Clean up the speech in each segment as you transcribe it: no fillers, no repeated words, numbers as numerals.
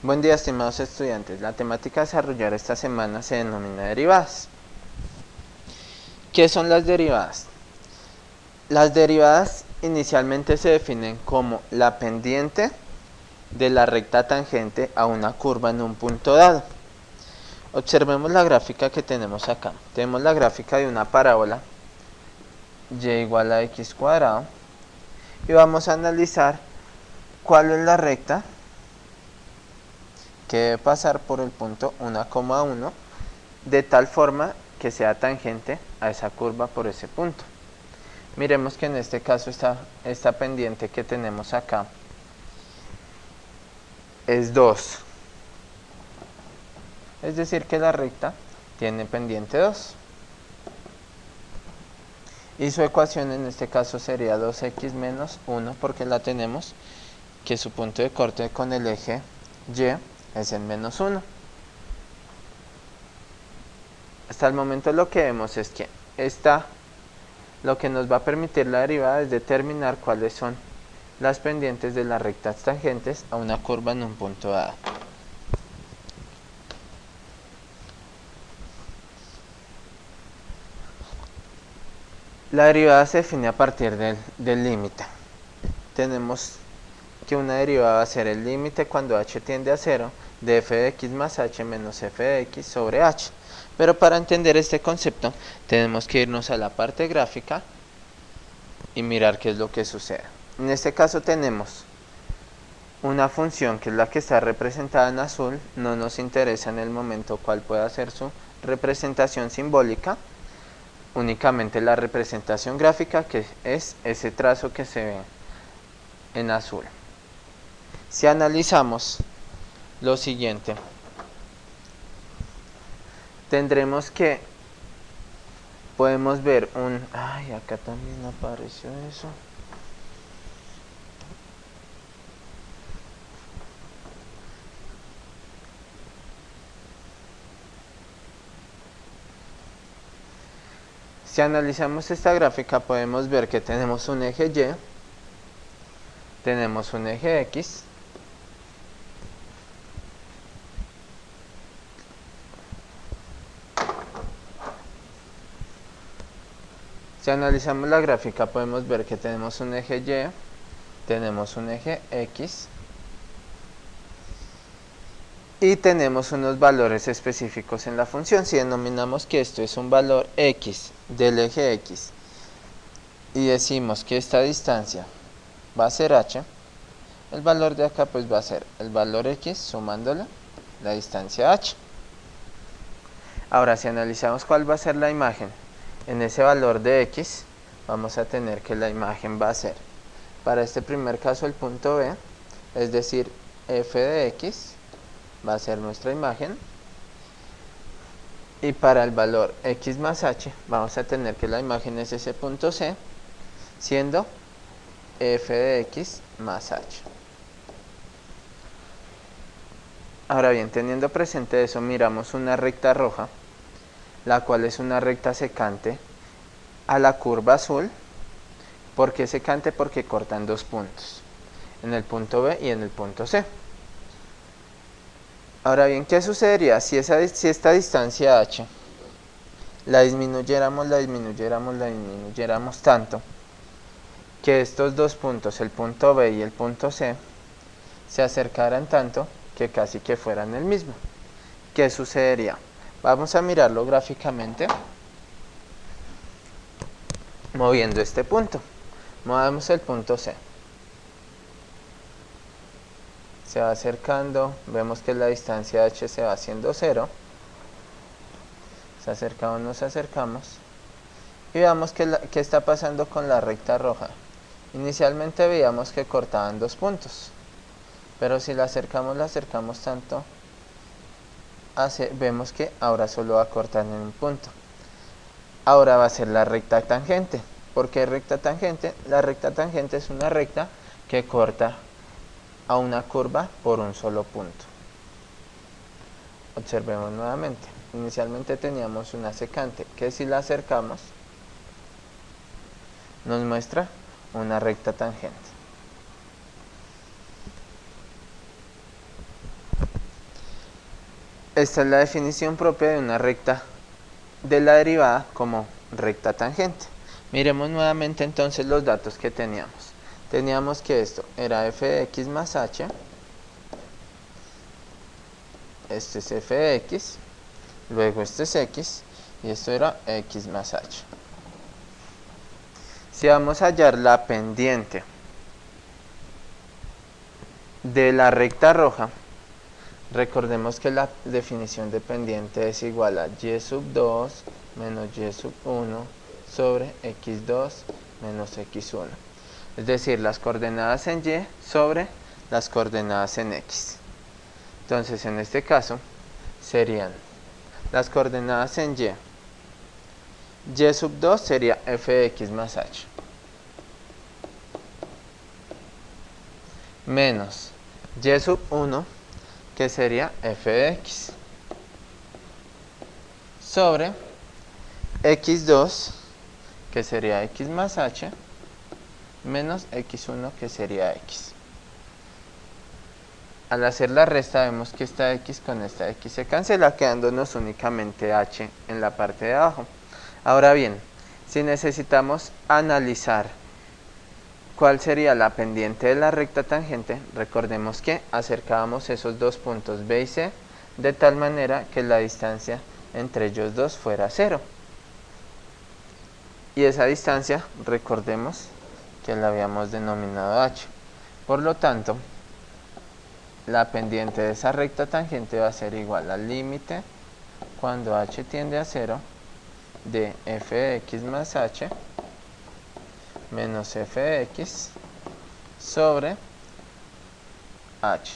Buen día, estimados estudiantes. La temática a desarrollar esta semana se denomina derivadas. ¿Qué son las derivadas? Las derivadas inicialmente se definen como la pendiente de la recta tangente a una curva en un punto dado. Observemos la gráfica que tenemos acá. Tenemos la gráfica de una parábola y igual a x cuadrado y vamos a analizar cuál es la recta que debe pasar por el punto 1,1 de tal forma que sea tangente a esa curva por ese punto. Miremos que en este caso esta pendiente que tenemos acá es 2. Es decir que la recta tiene pendiente 2. Y su ecuación en este caso sería 2x menos 1 porque la tenemos que su punto de corte con el eje y es en menos 1. Hasta el momento lo que vemos es que lo que nos va a permitir la derivada es determinar cuáles son las pendientes de las rectas tangentes a una curva en un punto dado. La derivada se define a partir del límite. Tenemos que una derivada va a ser el límite cuando h tiende a 0 de f de x más h menos f de x sobre h. Pero para entender este concepto tenemos que irnos a la parte gráfica y mirar qué es lo que sucede. En este caso tenemos una función que es la que está representada en azul. No nos interesa en el momento cuál pueda ser su representación simbólica, únicamente la representación gráfica, que es ese trazo que se ve en azul. Si analizamos lo siguiente, tendremos que podemos ver acá también apareció eso. Si analizamos esta gráfica podemos ver que tenemos un eje Y, tenemos un eje X, si analizamos la gráfica podemos ver que tenemos un eje Y, tenemos un eje X y tenemos unos valores específicos en la función. Si denominamos que esto es un valor X del eje X y decimos que esta distancia va a ser h, el valor de acá pues va a ser el valor X sumándole la distancia h. Ahora si analizamos cuál va a ser la imagen en ese valor de X, vamos a tener que la imagen va a ser, para este primer caso, el punto B, es decir, f de X va a ser nuestra imagen, y para el valor X más H vamos a tener que la imagen es ese punto C, siendo f de X más H. Ahora bien, teniendo presente eso, miramos una recta roja, la cual es una recta secante a la curva azul. ¿Por qué secante? Porque cortan dos puntos, en el punto B y en el punto C. Ahora bien, ¿qué sucedería si esta distancia h la disminuyéramos tanto que estos dos puntos, el punto B y el punto C, se acercaran tanto que casi que fueran el mismo? ¿Qué sucedería? Vamos a mirarlo gráficamente moviendo este punto. Movemos el punto C. Se va acercando, vemos que la distancia h se va haciendo 0. Se acercamos, nos acercamos. Y veamos qué está pasando con la recta roja. Inicialmente veíamos que cortaban dos puntos, pero si la acercamos tanto, vemos que ahora solo va a cortar en un punto. Ahora va a ser la recta tangente. ¿Por qué recta tangente? La recta tangente es una recta que corta a una curva por un solo punto. Observemos nuevamente. Inicialmente teníamos una secante que si la acercamos nos muestra una recta tangente. Esta es la definición propia de una recta de la derivada como recta tangente. Miremos nuevamente entonces los datos que teníamos. Teníamos que esto era f de x más h. Este es f de x. Luego este es x. Y esto era x más h. Si vamos a hallar la pendiente de la recta roja, recordemos que la definición de pendiente es igual a y sub 2 menos y sub 1 sobre x2 menos x1. Es decir, las coordenadas en y sobre las coordenadas en x. Entonces, en este caso, serían las coordenadas en y. Y sub 2 sería f de x más h. Menos y sub 1, que sería f de x. Sobre x2, que sería x más h, menos x1, que sería x. Al hacer la resta vemos que esta x con esta x se cancela, quedándonos únicamente h en la parte de abajo. Ahora bien, si necesitamos analizar cuál sería la pendiente de la recta tangente, recordemos que acercábamos esos dos puntos B y C de tal manera que la distancia entre ellos dos fuera 0. Y esa distancia, recordemos que la habíamos denominado h. Por lo tanto, la pendiente de esa recta tangente va a ser igual al límite cuando h tiende a 0 de f de x más h menos f de x sobre h,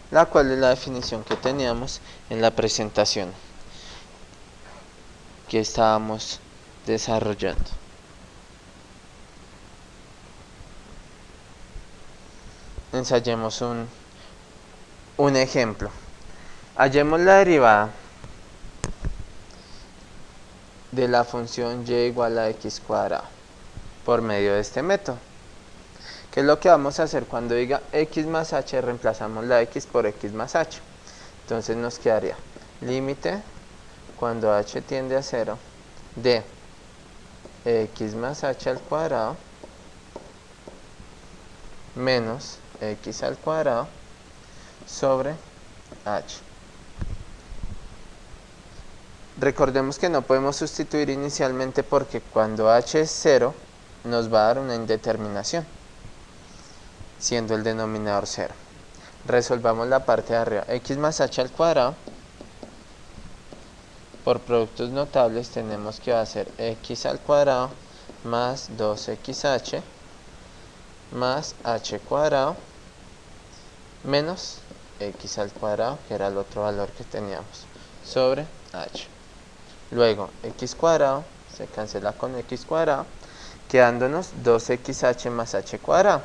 la cual es la definición que teníamos en la presentación que estábamos desarrollando. Ensayemos un ejemplo. Hallemos la derivada de la función y igual a x cuadrado por medio de este método. ¿Qué es lo que vamos a hacer? Cuando diga x más h, reemplazamos la x por x más h. Entonces nos quedaría límite cuando h tiende a 0 de x más h al cuadrado menos x al cuadrado sobre h. Recordemos que no podemos sustituir inicialmente porque cuando h es 0 nos va a dar una indeterminación, siendo el denominador 0. Resolvamos la parte de arriba. X más h al cuadrado, por productos notables tenemos que va a ser x al cuadrado más 2xh más h cuadrado menos x al cuadrado, que era el otro valor que teníamos, sobre h. Luego x cuadrado se cancela con x cuadrado, quedándonos 2xh más h cuadrado.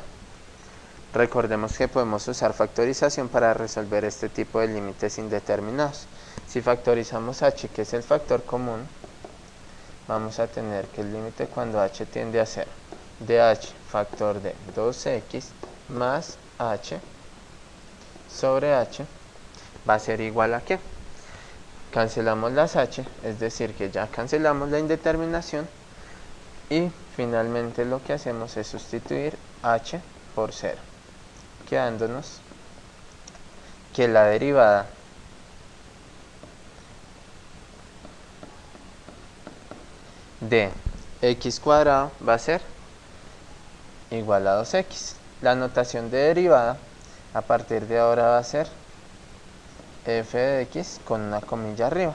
Recordemos que podemos usar factorización para resolver este tipo de límites indeterminados. Si factorizamos h, que es el factor común, vamos a tener que el límite cuando h tiende a 0 de h factor de 2x más h sobre h va a ser igual a ¿qué? Cancelamos las h, es decir que ya cancelamos la indeterminación y finalmente lo que hacemos es sustituir h por 0, quedándonos que la derivada de x cuadrado va a ser igual a 2x. La notación de derivada a partir de ahora va a ser f de x con una comilla arriba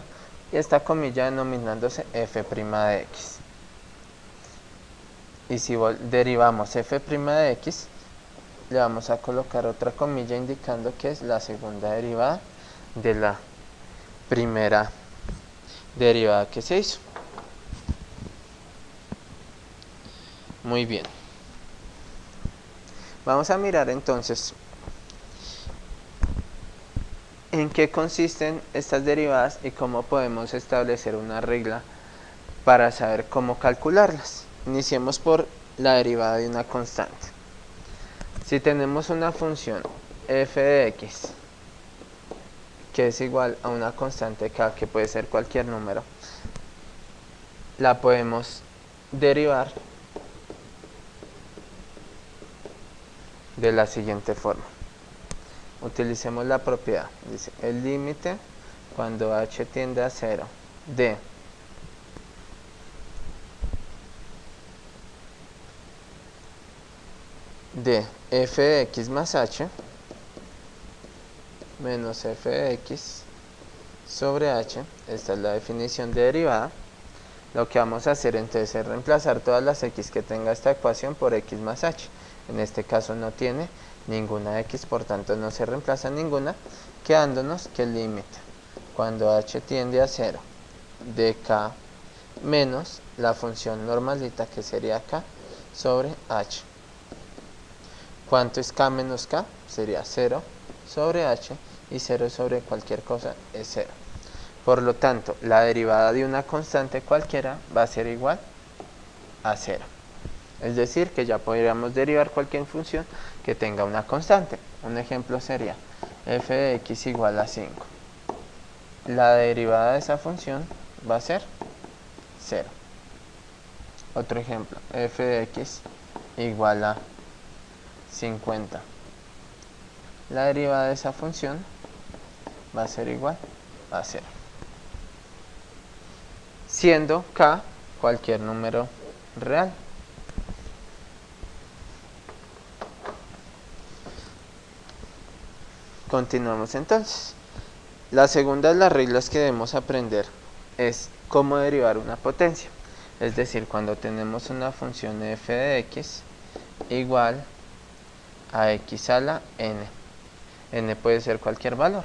y esta comilla denominándose f' de x. Y si derivamos f' de x, le vamos a colocar otra comilla indicando que es la segunda derivada de la primera derivada que se hizo. Muy bien. Vamos a mirar entonces en qué consisten estas derivadas y cómo podemos establecer una regla para saber cómo calcularlas. Iniciemos por la derivada de una constante. Si tenemos una función f de x que es igual a una constante k, que puede ser cualquier número, la podemos derivar de la siguiente forma. Utilicemos la propiedad. Dice, el límite cuando h tiende a 0 de f de x más h menos f de x sobre h. Esta es la definición de derivada. Lo que vamos a hacer entonces es reemplazar todas las x que tenga esta ecuación por x más h. En este caso no tiene ninguna x, por tanto no se reemplaza ninguna, quedándonos que el límite cuando h tiende a 0 de k menos la función normalita, que sería k sobre h. ¿Cuánto es k menos k? Sería 0 sobre h, y 0 sobre cualquier cosa es 0. Por lo tanto, la derivada de una constante cualquiera va a ser igual a 0. Es decir, que ya podríamos derivar cualquier función que tenga una constante. Un ejemplo sería f de x igual a 5. La derivada de esa función va a ser 0. Otro ejemplo, f de x igual a 50. La derivada de esa función va a ser igual a 0. Siendo k cualquier número real. Continuamos entonces. La segunda de las reglas que debemos aprender es cómo derivar una potencia. Es decir, cuando tenemos una función f de x igual a x a la n. N puede ser cualquier valor.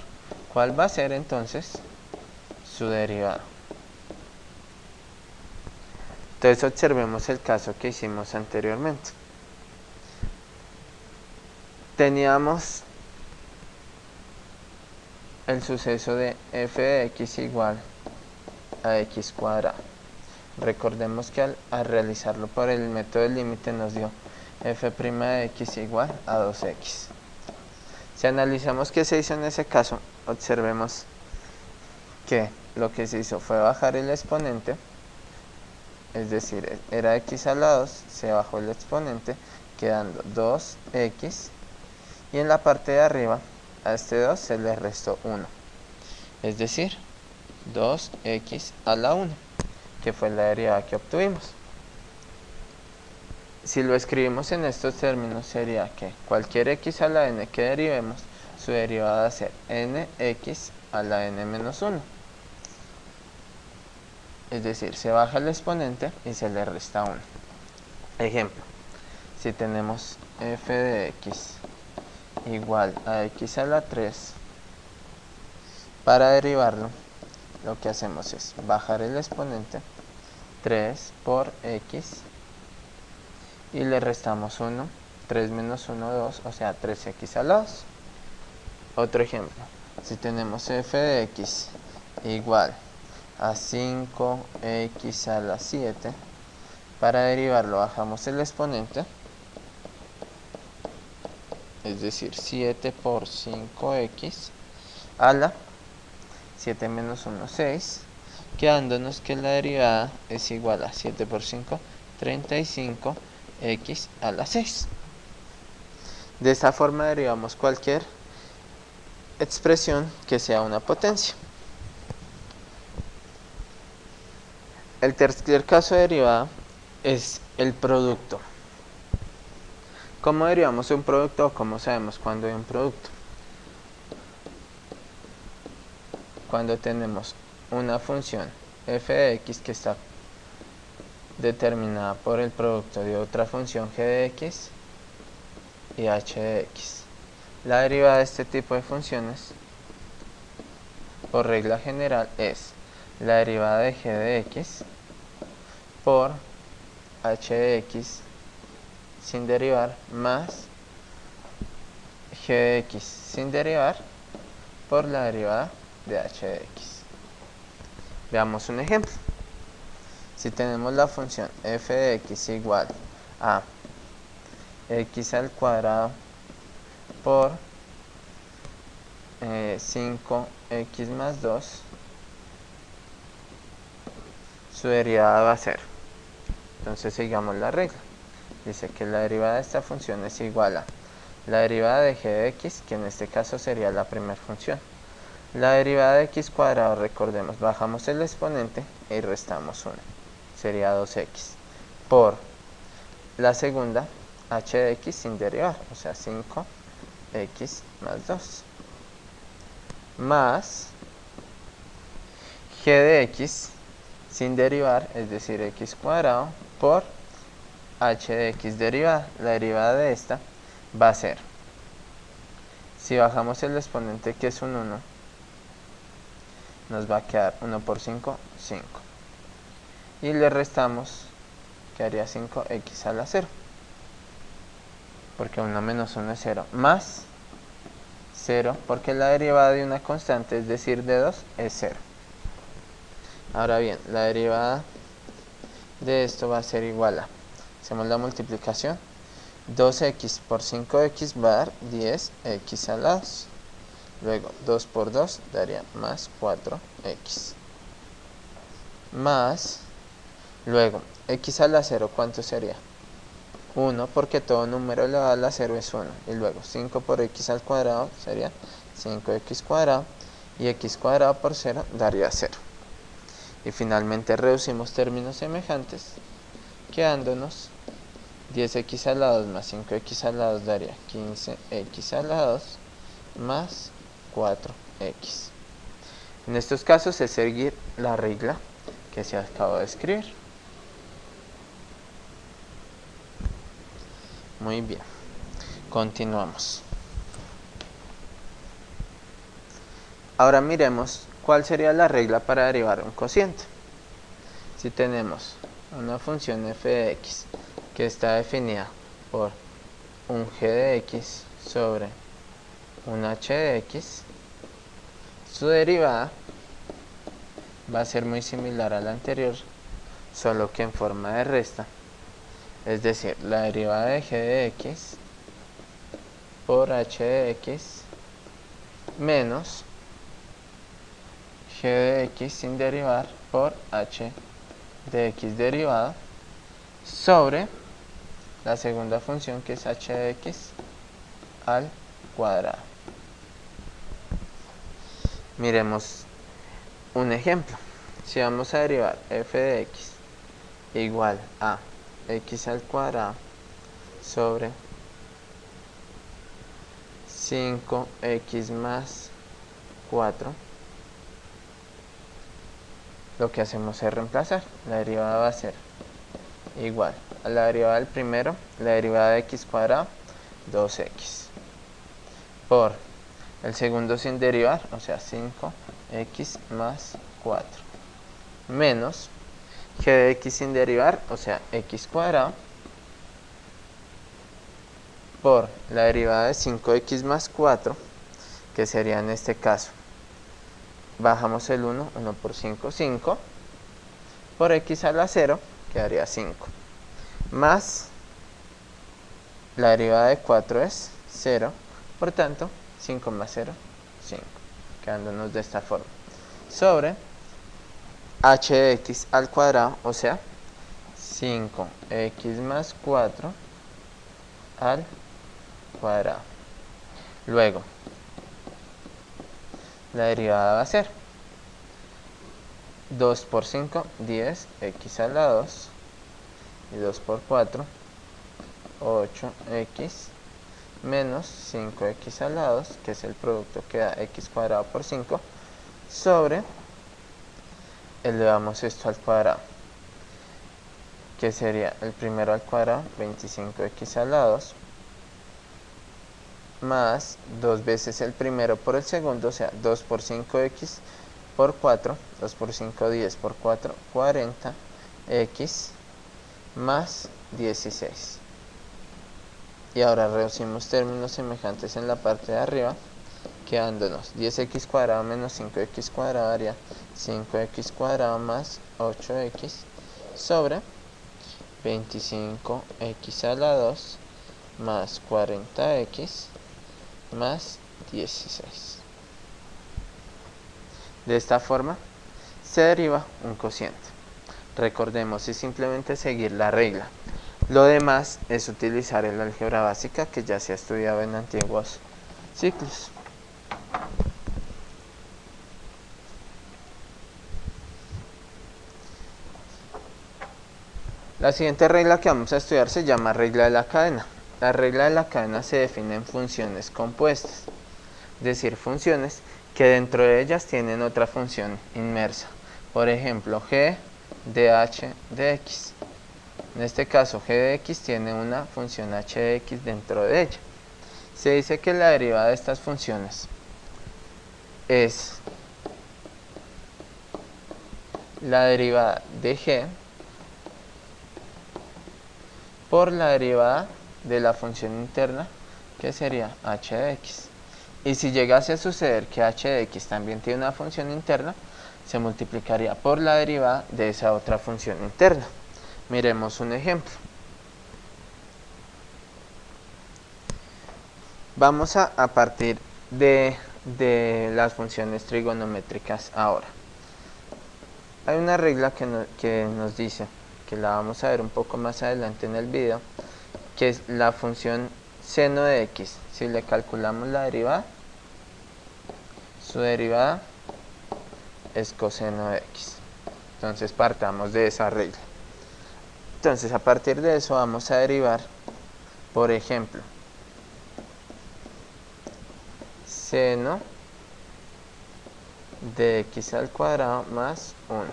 ¿Cuál va a ser entonces su derivada? Entonces observemos el caso que hicimos anteriormente. Teníamos el suceso de f de x igual a x cuadrado. Recordemos que al realizarlo por el método del límite nos dio f' de x igual a 2x. Si analizamos qué se hizo en ese caso, observemos que lo que se hizo fue bajar el exponente, es decir, era x a la 2, se bajó el exponente, quedando 2x, y en la parte de arriba a este 2 se le restó 1, es decir, 2x a la 1, que fue la derivada que obtuvimos. Si lo escribimos en estos términos, sería que cualquier x a la n que derivemos, su derivada va a ser nx a la n menos 1. Es decir, se baja el exponente y se le resta 1. Ejemplo, si tenemos f de x igual a x a la 3, para derivarlo, lo que hacemos es bajar el exponente, 3 por x, y le restamos 1, 3 menos 1, 2, o sea, 3x a la 2. Otro ejemplo, si tenemos f de x igual a 5x a la 7, para derivarlo bajamos el exponente, es decir, 7 por 5x a la 7 menos 1, 6, quedándonos que la derivada es igual a 7 por 5, 35x a la 6. De esta forma derivamos cualquier expresión que sea una potencia. El tercer caso de derivada es el producto. ¿Cómo derivamos un producto o cómo sabemos cuándo hay un producto? Cuando tenemos una función f de x que está determinada por el producto de otra función g de x y h de x. La derivada de este tipo de funciones, por regla general, es la derivada de g de x por h de x sin derivar más g de x sin derivar por la derivada de h de x. Veamos un ejemplo. Si tenemos la función f de x igual a x al cuadrado por 5 x más 2, su derivada va a ser, entonces sigamos la regla, dice que la derivada de esta función es igual a la derivada de g de x, que en este caso sería la primera función. La derivada de x cuadrado, recordemos, bajamos el exponente y restamos 1, sería 2x, por la segunda, h de x sin derivar, o sea 5x más 2, más g de x sin derivar, es decir, x cuadrado, por h de x derivada. La derivada de esta va a ser, si bajamos el exponente que es un 1, nos va a quedar 1 por 5, 5. Y le restamos, quedaría 5x a la 0. Porque 1 menos 1 es 0. Más 0, porque la derivada de una constante, es decir, de 2, es 0. Ahora bien, la derivada de esto va a ser igual a, hacemos la multiplicación, 2x por 5x va a dar 10x a la 2. Luego 2 por 2 daría más 4x. Más, luego, x a la 0, ¿cuánto sería? 1, porque todo número elevado a la 0 es 1. Y luego 5 por x al cuadrado sería 5x cuadrado. Y x cuadrado por 0 daría 0. Y finalmente reducimos términos semejantes, quedándonos 10x a la 2 más 5x a la 2 daría 15x a la 2 más 4x. En estos casos es seguir la regla que se acaba de escribir. Muy bien, continuamos. Ahora miremos cuál sería la regla para derivar un cociente. Si tenemos una función f de x que está definida por un g de x sobre un h de x, su derivada va a ser muy similar a la anterior, solo que en forma de resta. Es decir, la derivada de g de x por h de x menos g de x sin derivar por h de x derivado sobre la segunda función, que es h de x al cuadrado. Miremos un ejemplo. Si vamos a derivar f de x igual a x al cuadrado sobre 5x más 4, lo que hacemos es reemplazar. La derivada va a ser igual a la derivada del primero, la derivada de x cuadrado, 2x, por el segundo sin derivar, o sea 5x más 4, menos g de x sin derivar, o sea x cuadrado, por la derivada de 5x más 4, que sería en este caso, bajamos el 1, 1 por 5, 5, por x a la 0, quedaría 5, más la derivada de 4 es 0, por tanto, 5 más 0, 5, quedándonos de esta forma, sobre h de x al cuadrado, o sea, 5x más 4 al cuadrado. Luego, la derivada va a ser 2 por 5, 10x a la 2, y 2 por 4, 8x, menos 5x a la 2, que es el producto que da x cuadrado por 5, sobre, elevamos esto al cuadrado, que sería el primero al cuadrado, 25x a la 2, más 2 veces el primero por el segundo, o sea, 2 por 5x por 4, 2 por 5, 10 por 4, 40x, más 16. Y ahora reducimos términos semejantes en la parte de arriba, quedándonos 10x cuadrado menos 5x cuadrado daría 5x cuadrado más 8x sobre 25x a la 2 más 40x más 16. De esta forma se deriva un cociente. Recordemos, es simplemente seguir la regla. Lo demás es utilizar el álgebra básica que ya se ha estudiado en antiguos ciclos. La siguiente regla que vamos a estudiar se llama regla de la cadena. La regla de la cadena se define en funciones compuestas, es decir, funciones que dentro de ellas tienen otra función inmersa. Por ejemplo, g de h de x. En este caso, g de x tiene una función h de x dentro de ella. Se dice que la derivada de estas funciones es la derivada de g por la derivada de la función interna, que sería h de x. Y si llegase a suceder que h de x también tiene una función interna, se multiplicaría por la derivada de esa otra función interna. Miremos un ejemplo. Vamos a partir de las funciones trigonométricas ahora. Hay una regla que nos dice, que la vamos a ver un poco más adelante en el video, que es la función seno de x. Si le calculamos la derivada, su derivada es coseno de x. Entonces partamos de esa regla. Entonces a partir de eso vamos a derivar, por ejemplo, seno de x al cuadrado más 1.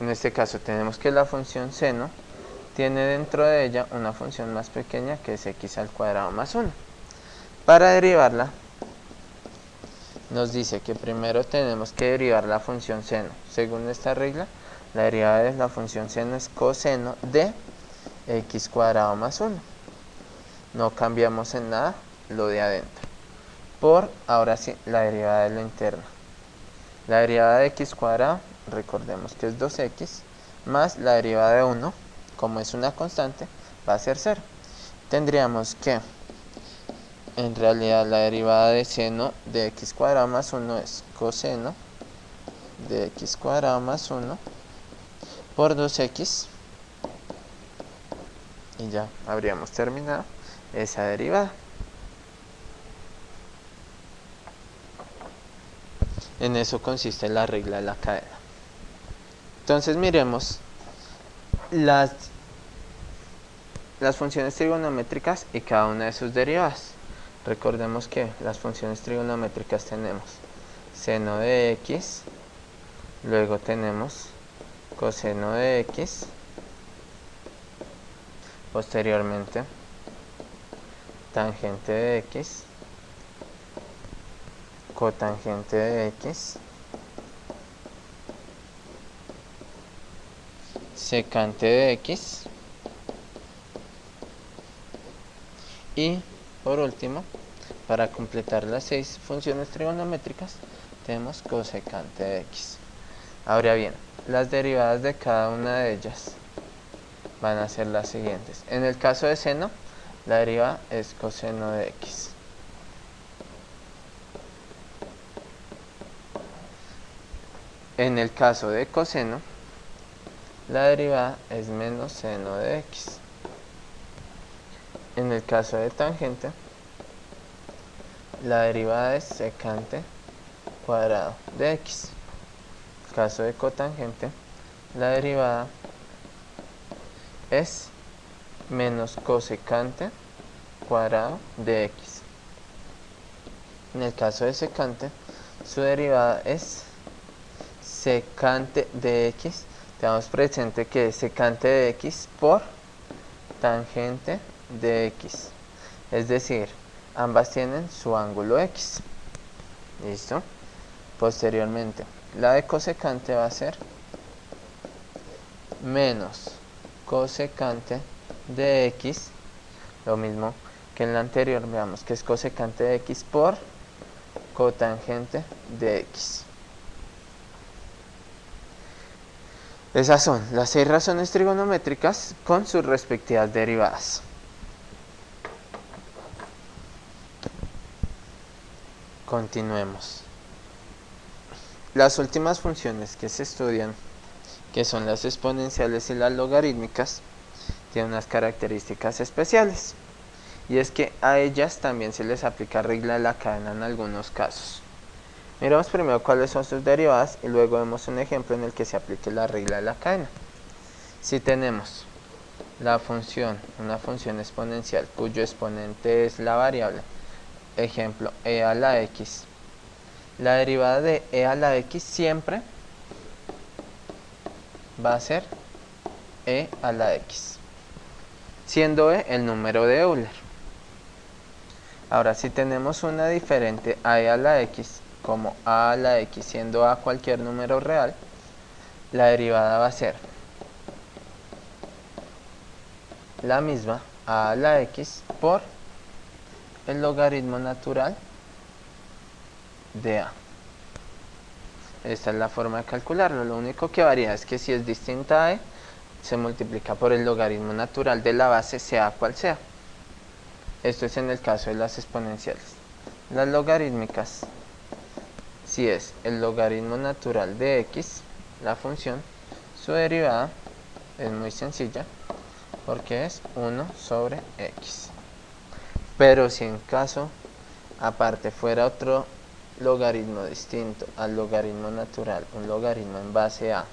En este caso tenemos que la función seno tiene dentro de ella una función más pequeña que es x al cuadrado más 1. Para derivarla nos dice que primero tenemos que derivar la función seno. Según esta regla, la derivada de la función seno es coseno de x cuadrado más 1. No cambiamos en nada lo de adentro. Por, ahora sí, la derivada de la interna. La derivada de x cuadrado, recordemos que es 2x, más la derivada de 1, como es una constante, va a ser 0. Tendríamos que, en realidad, la derivada de seno de x cuadrado más 1 es coseno de x cuadrado más 1 por 2x. Y ya habríamos terminado esa derivada. En eso consiste la regla de la cadena. Entonces miremos las funciones trigonométricas y cada una de sus derivadas. Recordemos que las funciones trigonométricas tenemos seno de x, luego tenemos coseno de x, posteriormente tangente de x, cotangente de x, secante de x y por último, para completar las 6 funciones trigonométricas, tenemos cosecante de x. Ahora bien, las derivadas de cada una de ellas van a ser las siguientes. En el caso de seno, la derivada es coseno de x. En el caso de coseno, la derivada es menos seno de x. En el caso de tangente, la derivada es secante cuadrado de x. En el caso de cotangente, la derivada es menos cosecante cuadrado de x. En el caso de secante, su derivada es secante de x. Tenemos presente que es secante de x por tangente de x. Es decir, ambas tienen su ángulo x. ¿Listo? Posteriormente, la de cosecante va a ser menos cosecante de x. Lo mismo que en la anterior, veamos que es cosecante de x por cotangente de x. Esas son las 6 razones trigonométricas con sus respectivas derivadas. Continuemos. Las últimas funciones que se estudian, que son las exponenciales y las logarítmicas, tienen unas características especiales. Y es que a ellas también se les aplica regla de la cadena en algunos casos. Miramos primero cuáles son sus derivadas y luego vemos un ejemplo en el que se aplique la regla de la cadena. Si tenemos la función, una función exponencial cuyo exponente es la variable, ejemplo, e a la x, la derivada de e a la x siempre va a ser e a la x, siendo e el número de Euler. Ahora, si tenemos una diferente a e a la x, como a la x siendo a cualquier número real, la derivada va a ser la misma a la x por el logaritmo natural de a. Esta es la forma de calcularlo. Lo único que varía es que si es distinta a e, se multiplica por el logaritmo natural de la base, sea cual sea. Esto es en el caso de las exponenciales. Las logarítmicas, si es el logaritmo natural de x, la función, su derivada es muy sencilla, porque es 1 sobre x. Pero si en caso aparte fuera otro logaritmo distinto al logaritmo natural, un logaritmo en base a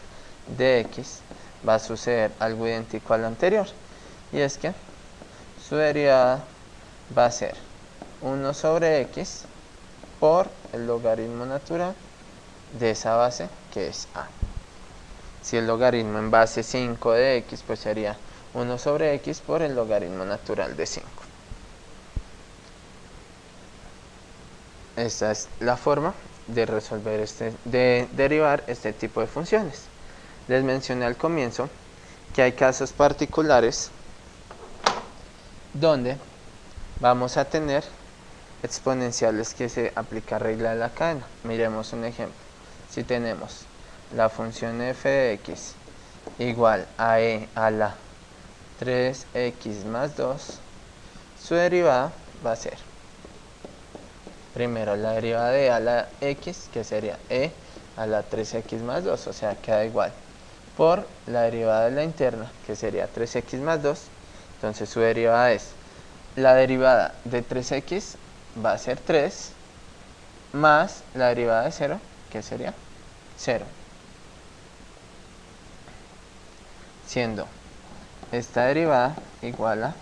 de x, va a suceder algo idéntico al anterior, y es que su derivada va a ser 1 sobre x por el logaritmo natural de esa base que es a. Si el logaritmo en base 5 de x, pues sería 1 sobre x por el logaritmo natural de 5. Esta es la forma de resolver de derivar este tipo de funciones. Les mencioné al comienzo que hay casos particulares donde vamos a tener exponenciales que se aplica regla de la cadena. Miremos un ejemplo. Si tenemos la función f de x igual a e a la 3x más 2, su derivada va a ser primero la derivada de e a la x, que sería e a la 3x más 2, o sea, queda igual, por la derivada de la interna, que sería 3x más 2. Entonces su derivada es, la derivada de 3x va a ser 3, más la derivada de 0, que sería 0. Siendo esta derivada igual a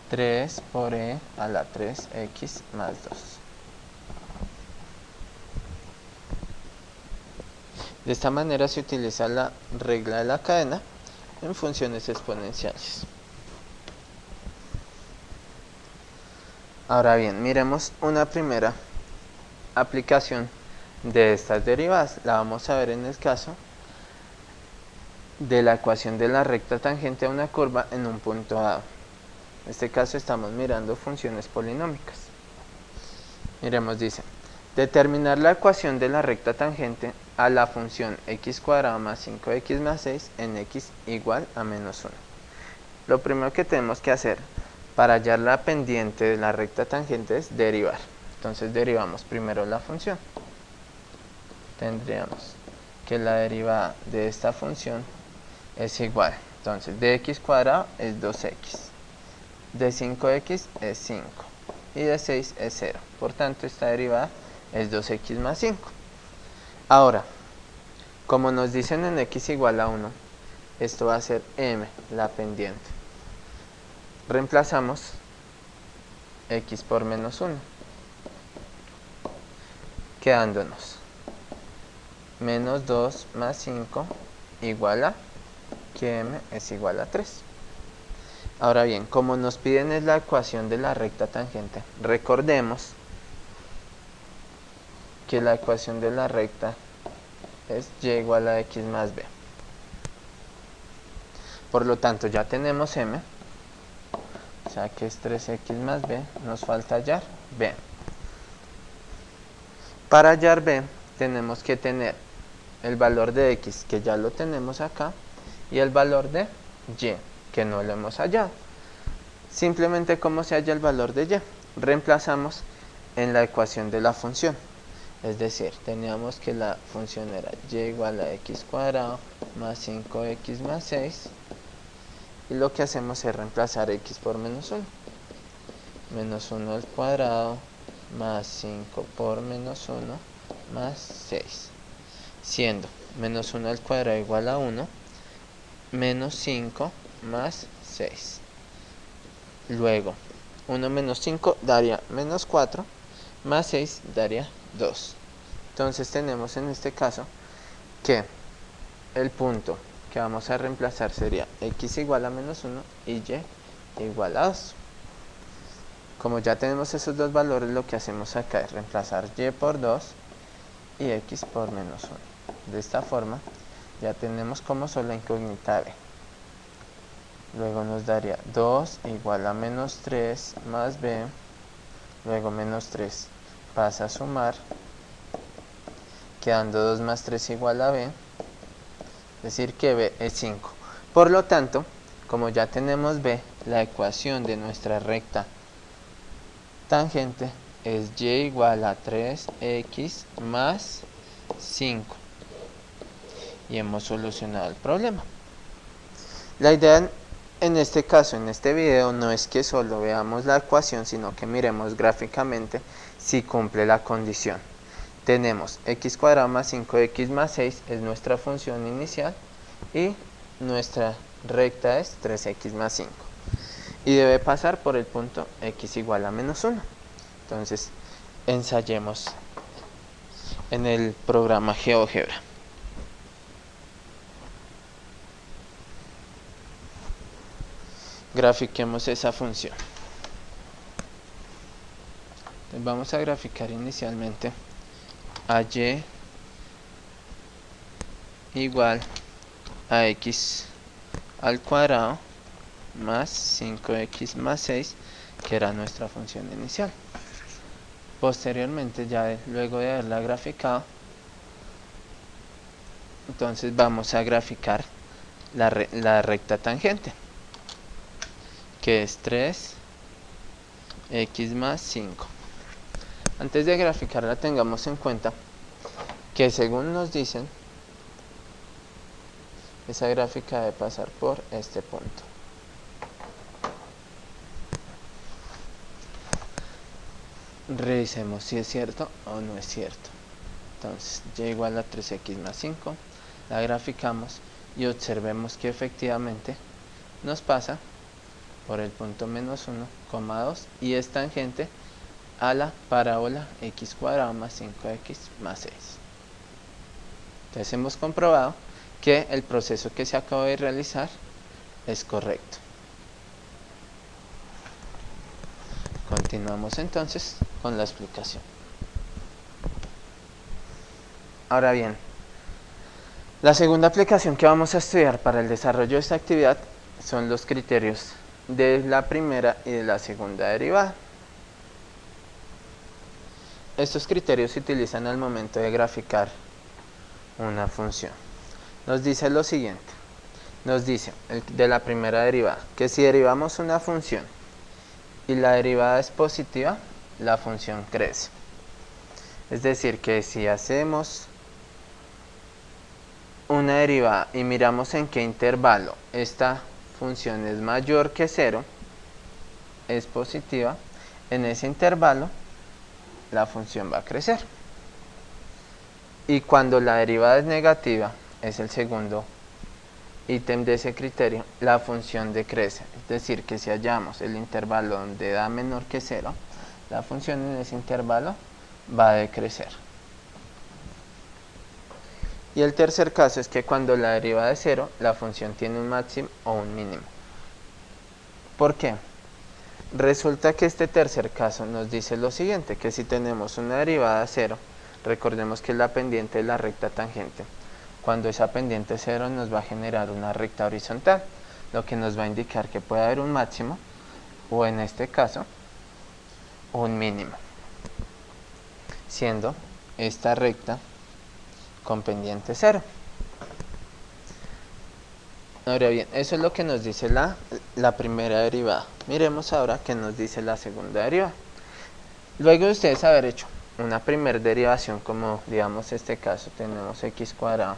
3 por e a la 3x más 2. De esta manera se utiliza la regla de la cadena en funciones exponenciales. Ahora bien, miremos una primera aplicación de estas derivadas. La vamos a ver en el caso de la ecuación de la recta tangente a una curva en un punto dado. En este caso estamos mirando funciones polinómicas. Miremos, dice, determinar la ecuación de la recta tangente a la función x cuadrado más 5x más 6 en x igual a menos 1. Lo primero que tenemos que hacer para hallar la pendiente de la recta tangente es derivar. Entonces derivamos primero la función. Tendríamos que la derivada de esta función es igual. Entonces de x cuadrado es 2x. De 5x es 5. Y de 6 es 0. Por tanto, esta derivada es 2x más 5. Ahora, como nos dicen en x igual a 1, esto va a ser m, la pendiente. Reemplazamos x por menos 1, quedándonos menos 2 más 5 igual a que m es igual a 3. Ahora bien, como nos piden es la ecuación de la recta tangente, recordemos que la ecuación de la recta es y igual a x más b. Por lo tanto, ya tenemos m, o sea que es 3x más b, nos falta hallar b. Para hallar b, tenemos que tener el valor de x, que ya lo tenemos acá, y el valor de y, que no lo hemos hallado. Simplemente, ¿cómo se halla el valor de y? Reemplazamos en la ecuación de la función. Es decir, teníamos que la función era y igual a x cuadrado más 5x más 6. Y lo que hacemos es reemplazar x por menos 1. Menos 1 al cuadrado más 5 por menos 1 más 6. Siendo menos 1 al cuadrado igual a 1, menos 5 más 6. Luego, 1 menos 5 daría menos 4, más 6 daría 2. Entonces tenemos en este caso que el punto que vamos a reemplazar sería x igual a menos 1 y y igual a 2. Como ya tenemos esos dos valores, lo que hacemos acá es reemplazar y por 2 y x por menos 1. De esta forma ya tenemos como sola incógnita b. Luego nos daría 2 igual a menos 3 más b. Luego menos 3 pasa a sumar, quedando 2 más 3 igual a b. Es decir que b es 5. Por lo tanto, como ya tenemos b, la ecuación de nuestra recta tangente es y igual a 3x más 5. Y hemos solucionado el problema. La idea en este caso, en este video, no es que solo veamos la ecuación, sino que miremos gráficamente si cumple la condición. Tenemos x cuadrado más 5x más 6 es nuestra función inicial y nuestra recta es 3x más 5. Y debe pasar por el punto x igual a menos 1. Entonces, ensayemos en el programa GeoGebra. Grafiquemos esa función. Entonces vamos a graficar inicialmente a y igual a x al cuadrado más 5x más 6, que era nuestra función inicial. Posteriormente, ya luego de haberla graficado, entonces vamos a graficar la recta tangente, que es 3x más 5. Antes de graficarla, tengamos en cuenta que según nos dicen, esa gráfica debe pasar por este punto. Revisemos si es cierto o no es cierto. Entonces, y igual a 3x más 5, la graficamos y observemos que efectivamente nos pasa por el punto menos 1, 2 y es tangente a la parábola x cuadrado más 5x más 6. Entonces hemos comprobado que el proceso que se acaba de realizar es correcto. Continuamos entonces con la explicación. Ahora bien, la segunda aplicación que vamos a estudiar para el desarrollo de esta actividad son los criterios de la primera y de la segunda derivada. Estos criterios se utilizan al momento de graficar una función. Nos dice lo siguiente. Nos dice de la primera derivada que si derivamos una función y la derivada es positiva, la función crece. Es decir, que si hacemos una derivada y miramos en qué intervalo esta función es mayor que 0, es positiva, en ese intervalo la función va a crecer. Y cuando la derivada es negativa, es el segundo ítem de ese criterio, la función decrece. Es decir, que si hallamos el intervalo donde da menor que 0, la función en ese intervalo va a decrecer. Y el tercer caso es que cuando la derivada es 0, la función tiene un máximo o un mínimo. ¿Por qué? Resulta que este tercer caso nos dice lo siguiente, que si tenemos una derivada 0, recordemos que es la pendiente de la recta tangente. Cuando esa pendiente 0 nos va a generar una recta horizontal, lo que nos va a indicar que puede haber un máximo, o en este caso, un mínimo, siendo esta recta con pendiente 0. Ahora bien, eso es lo que nos dice la primera derivada. Miremos ahora qué nos dice la segunda derivada. Luego de ustedes haber hecho una primer derivación, como digamos este caso, tenemos x cuadrado,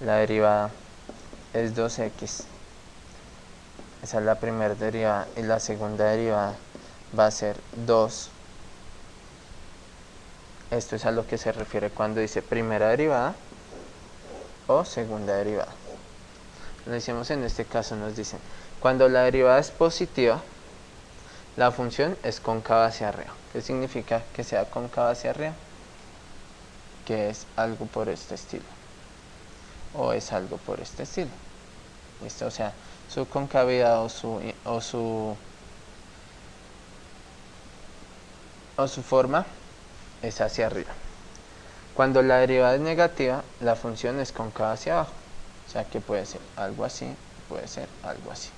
la derivada es 2x, esa es la primera derivada, y la segunda derivada va a ser 2. Esto es a lo que se refiere cuando dice primera derivada o segunda derivada. Lo hicimos en este caso, nos dicen, cuando la derivada es positiva, la función es cóncava hacia arriba. ¿Qué significa que sea cóncava hacia arriba? Que es algo por este estilo. O es algo por este estilo. ¿Listo? O sea, su concavidad o su forma es hacia arriba. Cuando la derivada es negativa, la función es cóncava hacia abajo. O sea que puede ser algo así, puede ser algo así.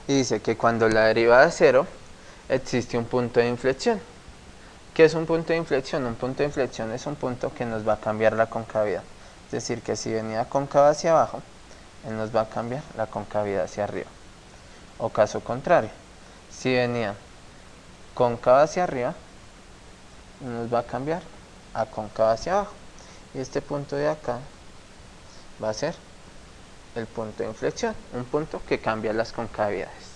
Y dice que cuando la derivada es 0, existe un punto de inflexión. ¿Qué es un punto de inflexión? Un punto de inflexión es un punto que nos va a cambiar la concavidad. Es decir, que si venía cóncava hacia abajo, él nos va a cambiar la concavidad hacia arriba. O caso contrario, si venía cóncava hacia arriba, nos va a cambiar a cóncava hacia abajo. Y este punto de acá va a ser el punto de inflexión, un punto que cambia las concavidades.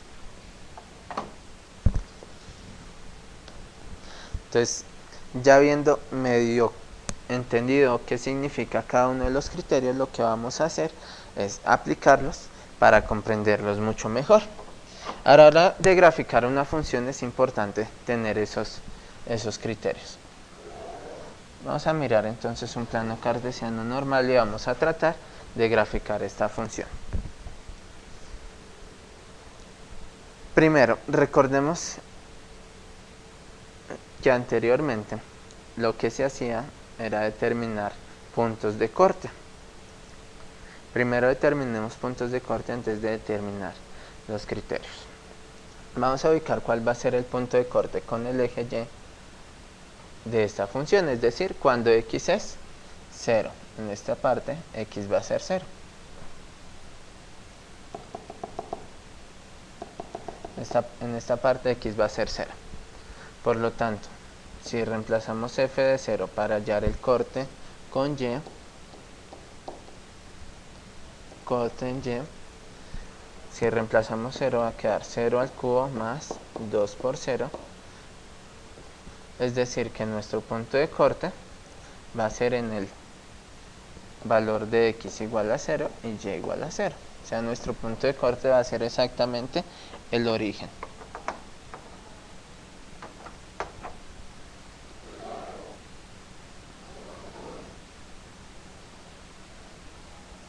Entonces, ya habiendo medio entendido qué significa cada uno de los criterios, lo que vamos a hacer es aplicarlos para comprenderlos mucho mejor. Ahora, a la hora de graficar una función es importante tener esos criterios. Vamos a mirar entonces un plano cartesiano normal y vamos a tratar de graficar esta función. Primero, recordemos que anteriormente lo que se hacía era determinar puntos de corte. Primero determinemos puntos de corte antes de determinar los criterios. Vamos a ubicar cuál va a ser el punto de corte con el eje Y de esta función, es decir, cuando x es 0. En esta parte x va a ser 0. En esta parte x va a ser 0. Por lo tanto, si reemplazamos f de 0 para hallar el corte con y, corte en y, si reemplazamos 0 va a quedar 0 al cubo más 2 por 0. Es decir, que nuestro punto de corte va a ser en el valor de x igual a 0 y y igual a 0. O sea, nuestro punto de corte va a ser exactamente el origen.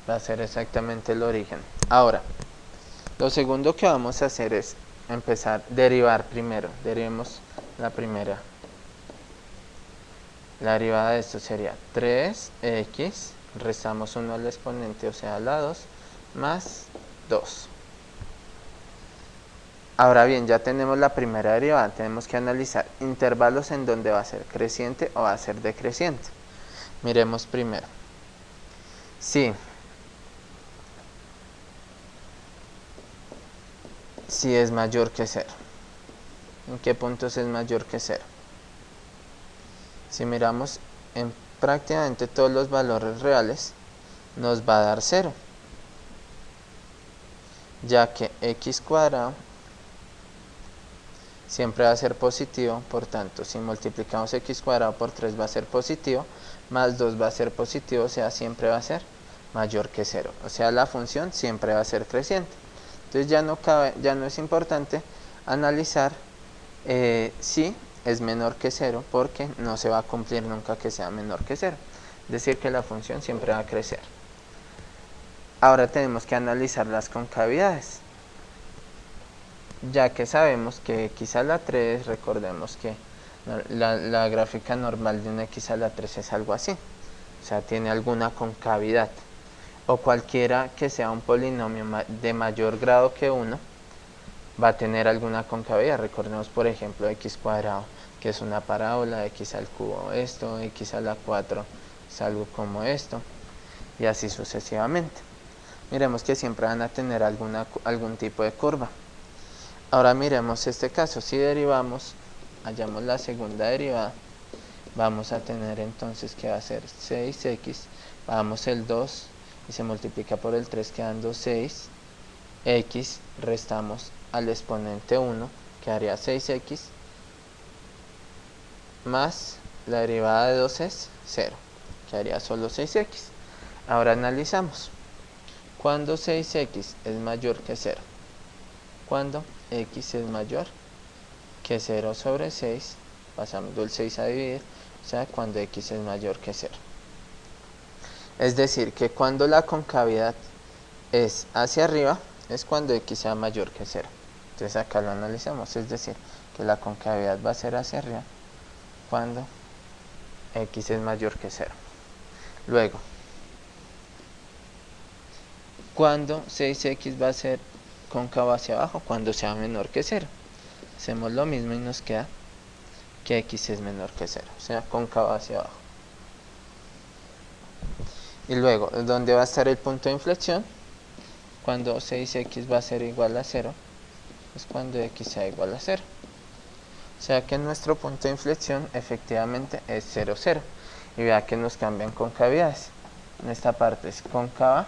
Va a ser exactamente el origen. Ahora, lo segundo que vamos a hacer es empezar a derivar primero. Derivemos la primera. La derivada de esto sería 3x, restamos 1 al exponente, o sea, a la 2, más 2. Ahora bien, ya tenemos la primera derivada, tenemos que analizar intervalos en donde va a ser creciente o va a ser decreciente. Miremos primero. Si es mayor que 0. ¿En qué puntos es mayor que 0? Si miramos en prácticamente todos los valores reales, nos va a dar 0. Ya que x cuadrado siempre va a ser positivo, por tanto, si multiplicamos x cuadrado por 3 va a ser positivo, más 2 va a ser positivo, o sea, siempre va a ser mayor que 0. O sea, la función siempre va a ser creciente. Entonces ya no es importante analizar si es menor que 0, porque no se va a cumplir nunca que sea menor que 0. Es decir, que la función siempre va a crecer. Ahora tenemos que analizar las concavidades. Ya que sabemos que x a la 3, recordemos que la gráfica normal de una x a la 3 es algo así. O sea, tiene alguna concavidad. O cualquiera que sea un polinomio de mayor grado que 1 va a tener alguna concavidad. Recordemos, por ejemplo, x cuadrado, que es una parábola, x al cubo esto, x a la 4 es algo como esto, y así sucesivamente. Miremos que siempre van a tener algún tipo de curva. Ahora miremos este caso. Si derivamos hallamos la segunda derivada, vamos a tener entonces que va a ser 6x, bajamos el 2 y se multiplica por el 3 quedando 6, x, restamos al exponente 1, quedaría 6x, más la derivada de 2 es 0, quedaría solo 6x. Ahora analizamos, cuando 6x es mayor que 0, cuando x es mayor que 0 sobre 6, pasando el 6 a dividir, o sea, cuando x es mayor que 0. Es decir, que cuando la concavidad es hacia arriba, es cuando x sea mayor que 0. Entonces acá lo analizamos, es decir, que la concavidad va a ser hacia arriba cuando x es mayor que 0. Luego, cuando 6x va a ser cóncavo hacia abajo, cuando sea menor que 0. Hacemos lo mismo y nos queda que x es menor que 0, o sea, cóncavo hacia abajo. Y luego, ¿dónde va a estar el punto de inflexión? Cuando 6x va a ser igual a 0, es cuando x sea igual a 0. O sea que nuestro punto de inflexión efectivamente es 0, 0. Y vea que nos cambian concavidades. En esta parte es cóncava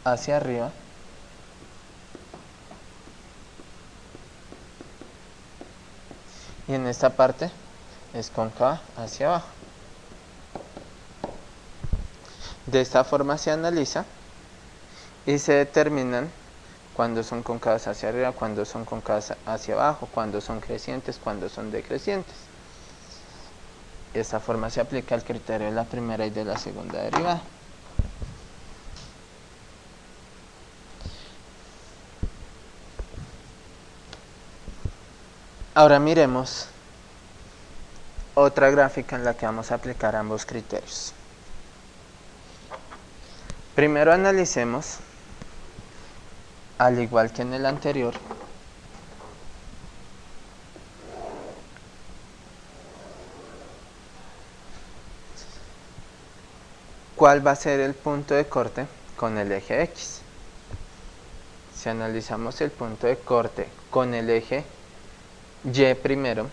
hacia arriba. Y en esta parte es cóncava hacia abajo. De esta forma se analiza y se determinan cuando son cóncavas hacia arriba, cuando son cóncavas hacia abajo, cuando son crecientes, cuando son decrecientes. De esta forma se aplica el criterio de la primera y de la segunda derivada. Ahora miremos otra gráfica en la que vamos a aplicar ambos criterios. Primero analicemos, al igual que en el anterior, cuál va a ser el punto de corte con el eje X. Si analizamos el punto de corte con el eje Y primero,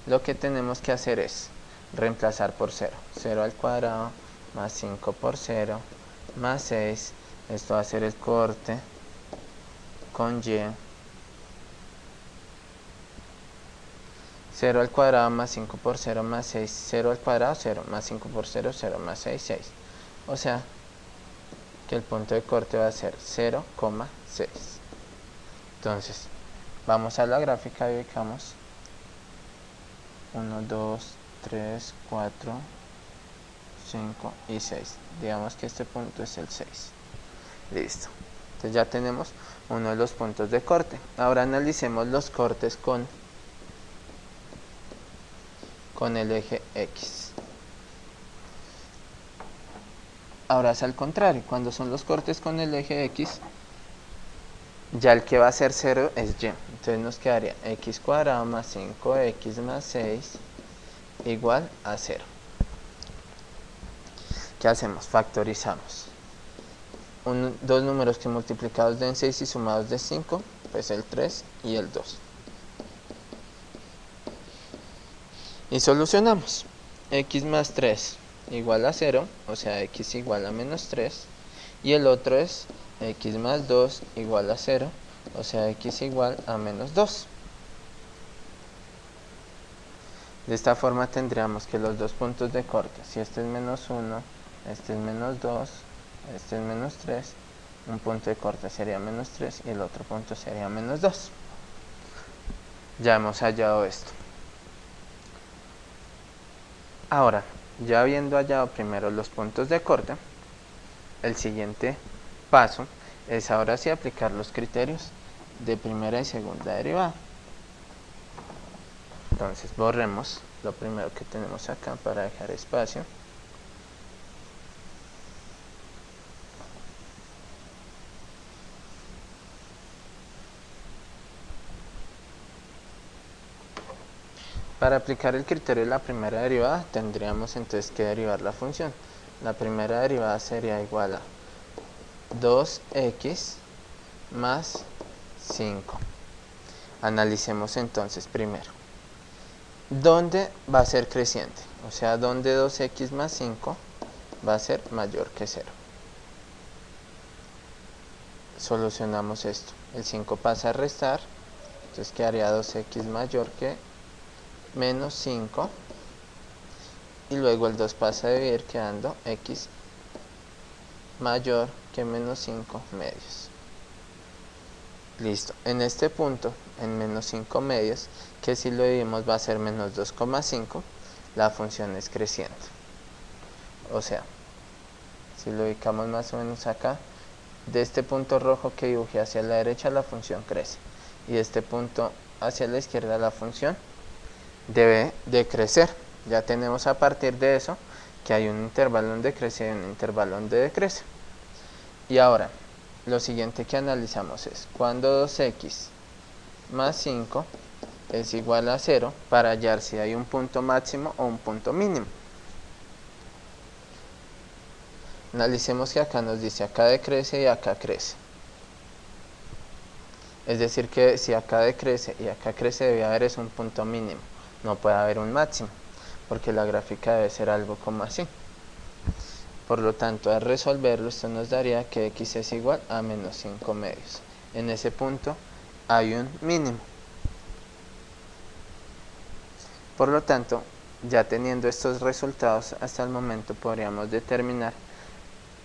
lo que tenemos que hacer es reemplazar por 0. 0 al cuadrado más 5 por 0 más 6. Esto va a ser el corte con Y. 0 al cuadrado más 5 por 0 más 6. 0 al cuadrado, 0 más 5 por 0, 0 más 6, 6. O sea que el punto de corte va a ser 0,6. Entonces, vamos a la gráfica y ubicamos 1, 2, 3, 4, 5 y 6. Digamos que este punto es el 6. Listo. Entonces ya tenemos uno de los puntos de corte. Ahora analicemos los cortes con el eje X. Ahora es al contrario, cuando son los cortes con el eje X, ya el que va a ser 0 es Y. Entonces nos quedaría x cuadrado más 5x más 6 igual a 0. ¿Qué hacemos? Factorizamos. Dos números que multiplicados den 6 y sumados de 5, pues el 3 y el 2. Y solucionamos. X más 3 igual a 0, o sea x igual a menos 3. Y el otro es x más 2 igual a 0, o sea x igual a menos 2. De esta forma tendríamos que los dos puntos de corte, si este es menos 1, este es menos 2, este es menos 3, un punto de corte sería menos 3 y el otro punto sería menos 2. Ya hemos hallado esto. Ahora, ya habiendo hallado primero los puntos de corte, el siguiente paso es ahora sí aplicar los criterios de primera y segunda derivada. Entonces borremos lo primero que tenemos acá para dejar espacio. Para aplicar el criterio de la primera derivada tendríamos entonces que derivar la función. La primera derivada sería igual a 2x más 5. Analicemos entonces primero. ¿Dónde va a ser creciente? O sea, ¿dónde 2x más 5 va a ser mayor que 0? Solucionamos esto. El 5 pasa a restar, entonces quedaría 2x mayor que menos 5. Y luego el 2 pasa a dividir quedando x mayor que menos 5 medios. Listo. En este punto, en menos 5 medios, que si lo dividimos va a ser menos 2,5, la función es creciente. O sea, si lo ubicamos más o menos acá, de este punto rojo que dibujé hacia la derecha la función crece. Y de este punto hacia la izquierda la función debe de crecer. Ya tenemos a partir de eso que hay un intervalo donde crece y un intervalo donde decrece. Y ahora, lo siguiente que analizamos es cuando 2x más 5 es igual a 0 para hallar si hay un punto máximo o un punto mínimo. Analicemos que acá nos dice acá decrece y acá crece. Es decir que si acá decrece y acá crece debe haber es un punto mínimo, no puede haber un máximo, porque la gráfica debe ser algo como así. Por lo tanto, al resolverlo, esto nos daría que x es igual a menos 5 medios. En ese punto hay un mínimo. Por lo tanto, ya teniendo estos resultados, hasta el momento podríamos determinar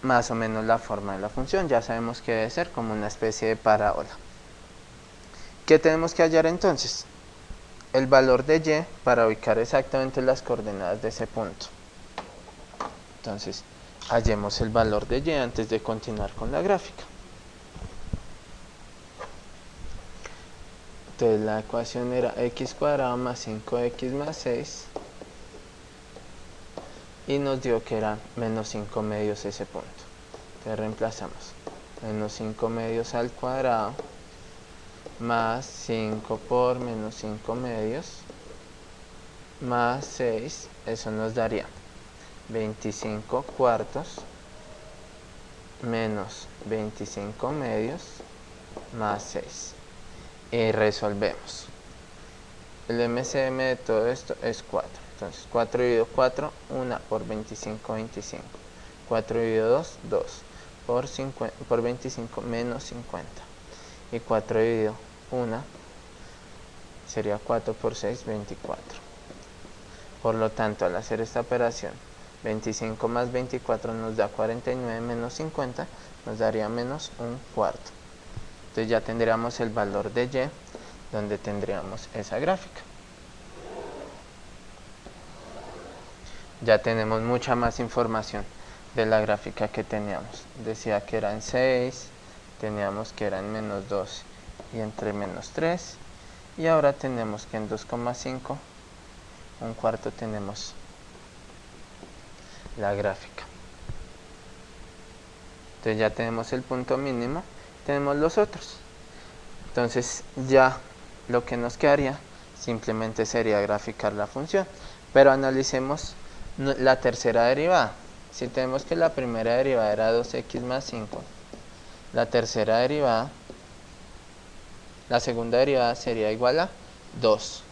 más o menos la forma de la función. Ya sabemos que debe ser como una especie de parábola. ¿Qué tenemos que hallar entonces? El valor de y para ubicar exactamente las coordenadas de ese punto. Entonces, hallemos el valor de y antes de continuar con la gráfica. Entonces la ecuación era x cuadrado más 5x más 6 y nos dio que era menos 5 medios ese punto. Entonces reemplazamos menos 5 medios al cuadrado más 5 por menos 5 medios más 6, eso nos daría 25 cuartos menos 25 medios más 6. Y resolvemos. El MCM de todo esto es 4. Entonces 4 dividido 4, 1 por 25, 25. 4 dividido 2, 2. Por 25 menos 50. Y 4 dividido 1 sería 4 por 6, 24. Por lo tanto, al hacer esta operación, 25 más 24 nos da 49 menos 50, nos daría menos un cuarto. Entonces ya tendríamos el valor de y, donde tendríamos esa gráfica. Ya tenemos mucha más información de la gráfica que teníamos. Decía que era en 6, teníamos que era en menos 2 y entre menos 3. Y ahora tenemos que en 2,5, un cuarto tenemos la gráfica. Entonces ya tenemos el punto mínimo, tenemos los otros. Entonces ya lo que nos quedaría simplemente sería graficar la función. Pero analicemos la tercera derivada. Si tenemos que la primera derivada era 2x más 5, la tercera derivada, la segunda derivada sería igual a 2.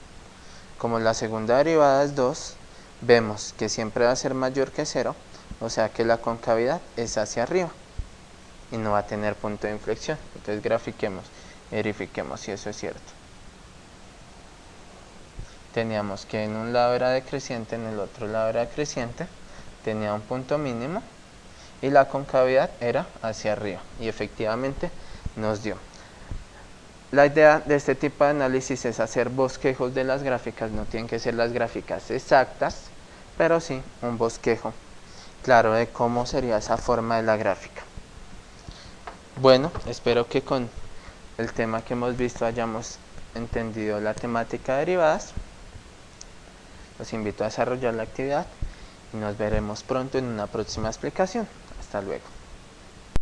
Como la segunda derivada es 2, vemos que siempre va a ser mayor que 0, o sea que la concavidad es hacia arriba y no va a tener punto de inflexión. Entonces grafiquemos, verifiquemos si eso es cierto. Teníamos que en un lado era decreciente, en el otro lado era creciente, tenía un punto mínimo y la concavidad era hacia arriba, y efectivamente nos dio. La idea de este tipo de análisis es hacer bosquejos de las gráficas. No tienen que ser las gráficas exactas, pero sí un bosquejo claro de cómo sería esa forma de la gráfica. Bueno, espero que con el tema que hemos visto hayamos entendido la temática de derivadas. Los invito a desarrollar la actividad y nos veremos pronto en una próxima explicación. Hasta luego.